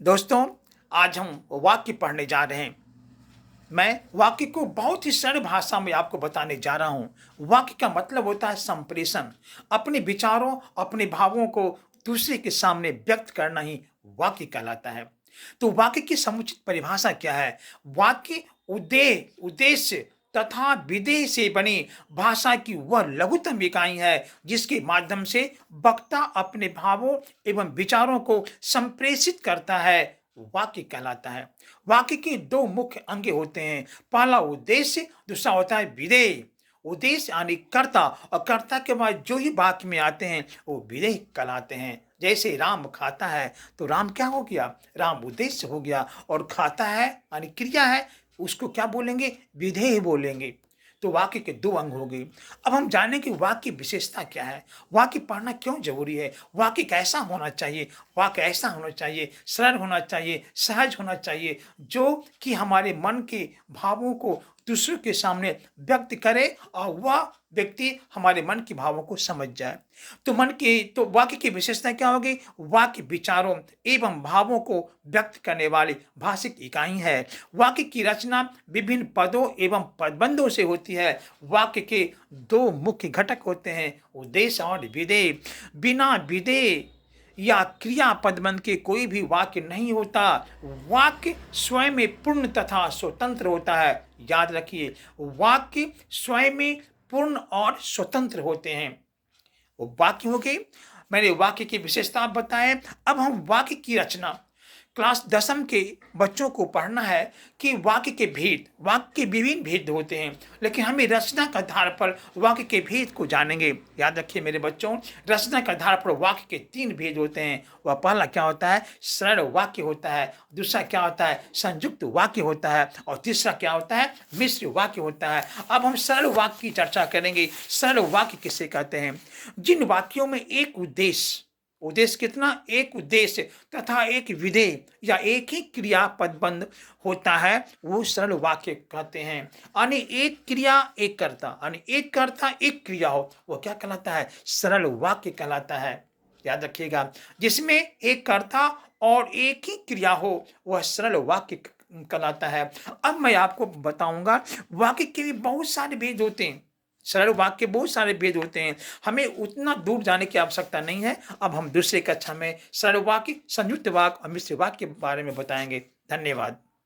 दोस्तों, आज हम वाक्य पढ़ने जा रहे हैं। मैं वाक्य को बहुत ही सरल भाषा में आपको बताने जा रहा हूँ। वाक्य का मतलब होता है संप्रेषण। अपने विचारों, अपने भावों को दूसरे के सामने व्यक्त करना ही वाक्य कहलाता है। तो वाक्य की समुचित परिभाषा क्या है? वाक्य उद्देश्य तथा विधेय से बनी भाषा की वह लघुतम इकाई है जिसके माध्यम से वक्ता अपने भावों एवं विचारों को संप्रेषित करता है। वाक्य कहलाता है। वाक्य के दो मुख्य अंग होते हैं। पहला उद्देश्य, दूसरा होता है विधेय। उद्देश्य यानी कर्ता, और कर्ता के बाद जो ही वाक्य में आते हैं वो विधेय कहलाते हैं। जैसे राम खाता है तो राम क्या हो गया? राम उद्देश्य हो गया। और खाता है यानी क्रिया है, उसको क्या बोलेंगे? विधेय बोलेंगे। तो वाक्य के दो अंग हो गए। अब हम जानें कि वाक्य की विशेषता क्या है, वाक्य पढ़ना क्यों जरूरी है, वाक्य कैसा होना चाहिए। वाक्य ऐसा होना चाहिए, सरल होना चाहिए, सहज होना चाहिए, जो कि हमारे मन के भावों को दूसरों के सामने व्यक्त करे और वह व्यक्ति हमारे मन के भावों को समझ जाए। तो वाक्य की विशेषता क्या होगी? वाक्य विचारों एवं भावों को व्यक्त करने वाली भाषिक इकाई है। वाक्य की रचना विभिन्न पदों एवं पदबंधों से होती है। वाक्य के दो मुख्य घटक होते हैं, उद्देश्य और विधेय। बिना विधेय या क्रिया पदबंध के कोई भी वाक्य नहीं होता। वाक्य स्वयं में पूर्ण तथा स्वतंत्र होता है। याद रखिए, वाक्य स्वयं में पूर्ण और स्वतंत्र होते हैं। वो वाक्य हो गए। मैंने वाक्य की विशेषता बताए। अब हम वाक्य की रचना, क्लास 10वीं के बच्चों को पढ़ना है कि वाक्य के विभिन्न भेद होते हैं, लेकिन हमें रचना के आधार पर वाक्य के भेद को जानेंगे। याद रखिए मेरे बच्चों, रचना के आधार पर वाक्य के 3 भेद होते हैं। वह पहला क्या होता है? सरल वाक्य होता है। दूसरा क्या होता है? संयुक्त वाक्य होता है। और तीसरा क्या होता है? मिश्र वाक्य होता है। अब हम सरल वाक्य की चर्चा करेंगे। सरल वाक्य किसे कहते हैं? जिन वाक्यों में एक उद्देश्य, उद्देश्य कितना? एक उद्देश्य तथा एक विधेय या एक ही क्रिया पदबंध होता है, वो सरल वाक्य कहते हैं। यानी एक क्रिया एक कर्ता, यानी एक कर्ता एक क्रिया हो, वो क्या कहलाता है? सरल वाक्य कहलाता है। याद रखिएगा, जिसमें एक कर्ता और एक ही क्रिया हो वह सरल वाक्य कहलाता है। अब मैं आपको बताऊंगा, वाक्य के भी बहुत सारे भेद होते हैं। सरल वाक्य के बहुत सारे भेद होते हैं, हमें उतना दूर जाने की आवश्यकता नहीं है। अब हम दूसरे कक्षा में सरल वाक्य, संयुक्त वाक्य और मिश्र वाक्य के बारे में बताएंगे। धन्यवाद।